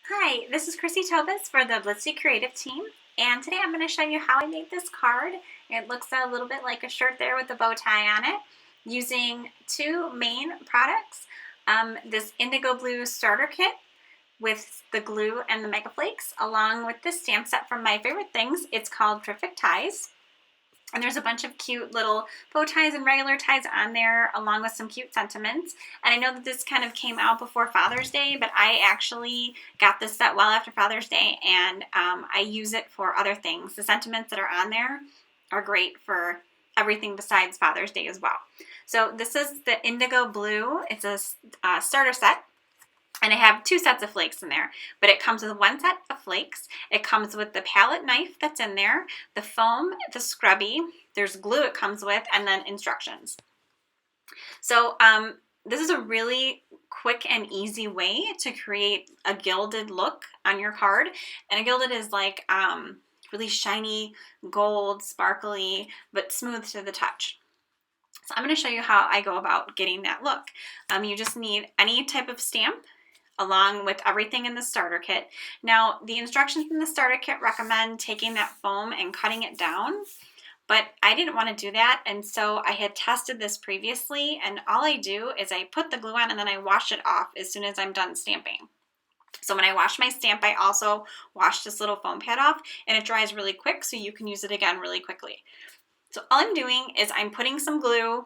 Hi, this is Chrissy Tobis for the Blitzy Creative team, and today I'm going to show you how I made this card. It looks a little bit like a shirt there with a bow tie on it, using two main products. This IndigoBlu starter kit with the glue and the Mega Flakes, along with this stamp set from My Favorite Things. It's called Perfect Ties. And there's a bunch of cute little bow ties and regular ties on there, along with some cute sentiments. And I know that this kind of came out before Father's Day, but I actually got this set well after Father's Day, and I use it for other things. The sentiments that are on there are great for everything besides Father's Day as well. So this is the IndigoBlu. It's a starter set. And I have two sets of flakes in there, but it comes with one set of flakes. It comes with the palette knife that's in there, the foam, the scrubby, there's glue it comes with, and then instructions. So this is a really quick and easy way to create a gilded look on your card. And a gilded is like really shiny, gold, sparkly, but smooth to the touch. So I'm going to show you how I go about getting that look. You just need any type of stamp, along with everything in the starter kit. Now, the instructions in the starter kit recommend taking that foam and cutting it down, but I didn't want to do that, and so I had tested this previously, and all I do is I put the glue on and then I wash it off as soon as I'm done stamping. So when I wash my stamp, I also wash this little foam pad off, and it dries really quick, so you can use it again really quickly. So all I'm doing is I'm putting some glue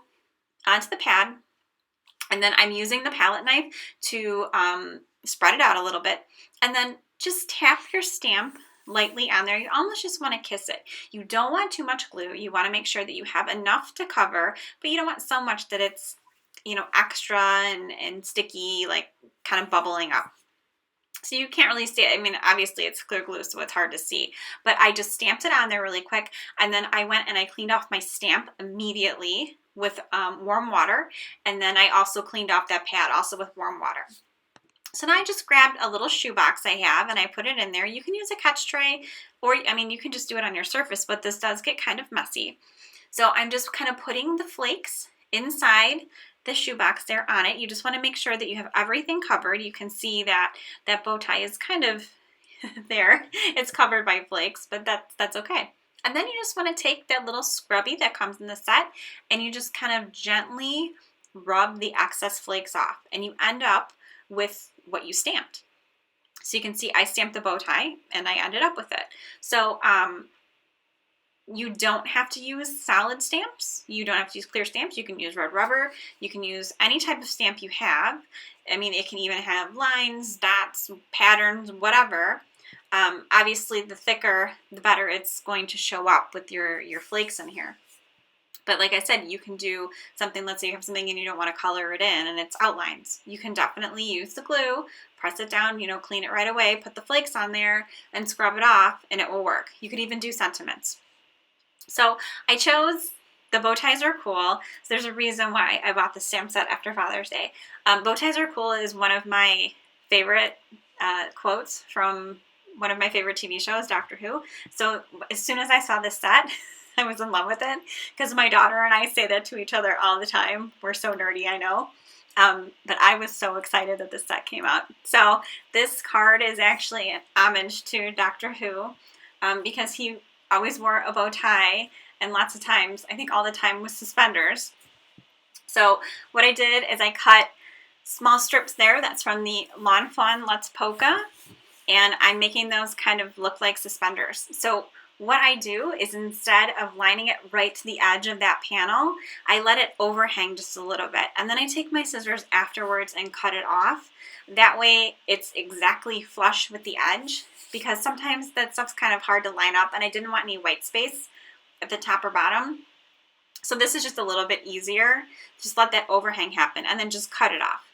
onto the pad, and then I'm using the palette knife to spread it out a little bit, and then just tap your stamp lightly on there. You almost just want to kiss it. You don't want too much glue. You want to make sure that you have enough to cover, but you don't want so much that it's, extra and sticky, like kind of bubbling up. So you can't really see it. I mean, obviously it's clear glue, so it's hard to see. But I just stamped it on there really quick, and then I went and I cleaned off my stamp immediately with warm water, and then I also cleaned off that pad also with warm water. So now I just grabbed a little shoebox I have, and I put it in there. You can use a catch tray, or you can just do it on your surface, but this does get kind of messy. So I'm just kind of putting the flakes inside the shoebox there on it. You just want to make sure that you have everything covered. You can see that that bow tie is kind of there. It's covered by flakes, but that's okay. And then you just want to take that little scrubby that comes in the set, and you just kind of gently rub the excess flakes off, and you end up with what you stamped. So you can see I stamped the bow tie, and I ended up with it. So you don't have to use solid stamps. You don't have to use clear stamps. You can use red rubber. You can use any type of stamp you have. I mean, it can even have lines, dots, patterns, whatever. Obviously, the thicker, the better it's going to show up with your flakes in here. But like I said, you can do something, let's say you have something and you don't want to color it in and it's outlines. You can definitely use the glue, press it down, clean it right away, put the flakes on there and scrub it off, and it will work. You could even do sentiments. So I chose the bow ties are cool. So there's a reason why I bought the stamp set after Father's Day. Bow ties are cool is one of my favorite quotes from one of my favorite TV shows, Doctor Who. So as soon as I saw this set, I was in love with it, because my daughter and I say that to each other all the time. We're so nerdy, I know. But I was so excited that this set came out. So this card is actually an homage to Doctor Who, because he always wore a bow tie, and lots of times, I think all the time, with suspenders. So what I did is I cut small strips there. That's from the Lawn Fawn Let's Polka, and I'm making those kind of look like suspenders. So what I do is, instead of lining it right to the edge of that panel, I let it overhang just a little bit, and then I take my scissors afterwards and cut it off. That way it's exactly flush with the edge, because sometimes that stuff's kind of hard to line up, and I didn't want any white space at the top or bottom. So this is just a little bit easier. Just let that overhang happen and then just cut it off.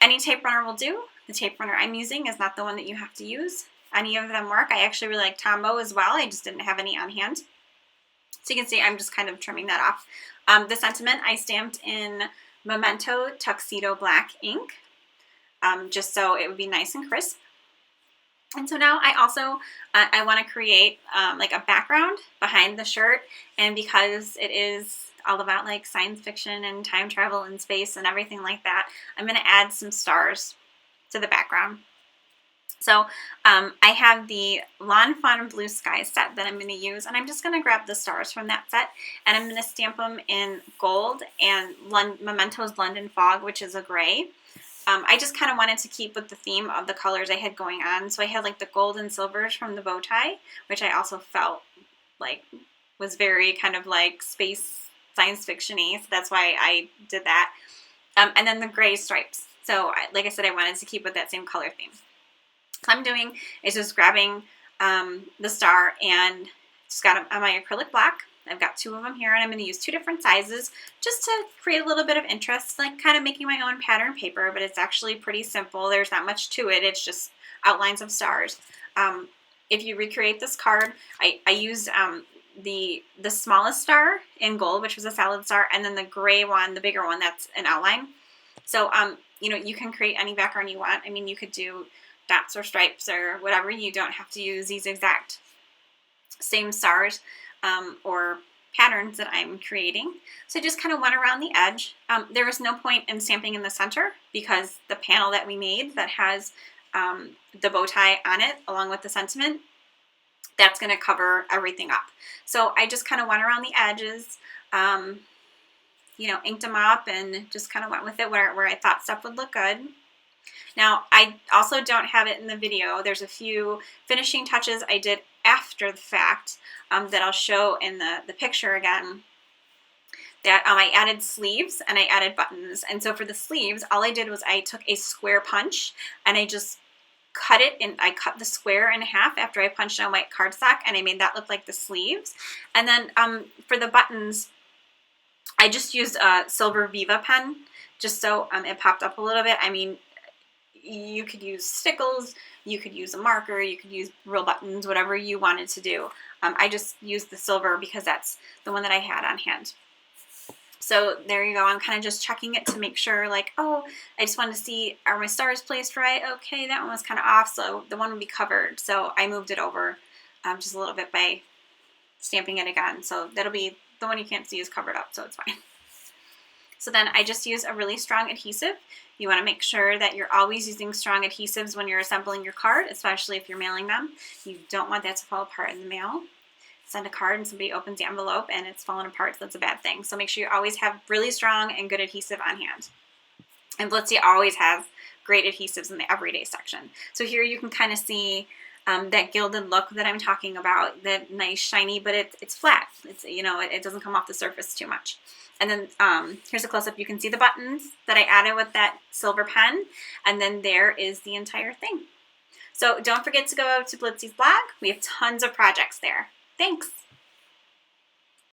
Any tape runner will do. The tape runner I'm using is not the one that you have to use. Any of them work. I actually really like Tombow as well. I just didn't have any on hand. So you can see I'm just kind of trimming that off. The sentiment I stamped in Memento Tuxedo Black ink, just so it would be nice and crisp. And so now I also, I want to create like a background behind the shirt, and because it is all about like science fiction and time travel and space and everything like that, I'm going to add some stars to the background. So I have the Lawn Fawn Blue Sky set that I'm going to use, and I'm just going to grab the stars from that set, and I'm going to stamp them in gold and Memento's London Fog, which is a gray. I just kind of wanted to keep with the theme of the colors I had going on, so I had like the gold and silvers from the bow tie, which I also felt like was very kind of like space science fiction-y, so that's why I did that. And then the gray stripes. So like I said, I wanted to keep with that same color theme. What I'm doing is just grabbing the star and just got my acrylic black. I've got 2 of them here, and I'm going to use 2 different sizes just to create a little bit of interest, like kind of making my own pattern paper, but it's actually pretty simple. There's not much to it. It's just outlines of stars. If you recreate this card, I used the smallest star in gold, which was a solid star, and then the gray one, the bigger one, that's an outline. So, you know, you can create any background you want. I mean, you could do dots or stripes or whatever. You don't have to use these exact same stars or patterns that I'm creating. So I just kind of went around the edge. There was no point in stamping in the center because the panel that we made that has the bow tie on it along with the sentiment, that's going to cover everything up. So I just kind of went around the edges, you know, inked them up and just kind of went with it where I thought stuff would look good. Now, I also don't have it in the video. There's a few finishing touches I did after the fact that I'll show in the picture again. That I added sleeves and I added buttons. And so for the sleeves, all I did was I took a square punch and I just cut it, and I cut the square in half after I punched on white cardstock, and I made that look like the sleeves. And then for the buttons, I just used a silver Viva pen just so it popped up a little bit. I mean, you could use stickles, you could use a marker, you could use real buttons, whatever you wanted to do. I just used the silver because that's the one that I had on hand. So there you go. I'm kind of just checking it to make sure, like, oh, I just wanted to see, are my stars placed right? Okay, that one was kind of off, so the one would be covered. So I moved it over just a little bit by stamping it again. So that'll be, the one you can't see is covered up, so it's fine. So then I just use a really strong adhesive. You want to make sure that you're always using strong adhesives when you're assembling your card, especially if you're mailing them. You don't want that to fall apart in the mail. Send a card and somebody opens the envelope and it's fallen apart, so that's a bad thing. So make sure you always have really strong and good adhesive on hand. And Blitzy always has great adhesives in the everyday section. So here you can kind of see that gilded look that I'm talking about, that nice shiny, but it's flat. It's, you know, it doesn't come off the surface too much. And then here's a close-up. You can see the buttons that I added with that silver pen, and then there is the entire thing. So don't forget to go to Blitzy's blog. We have tons of projects there. Thanks.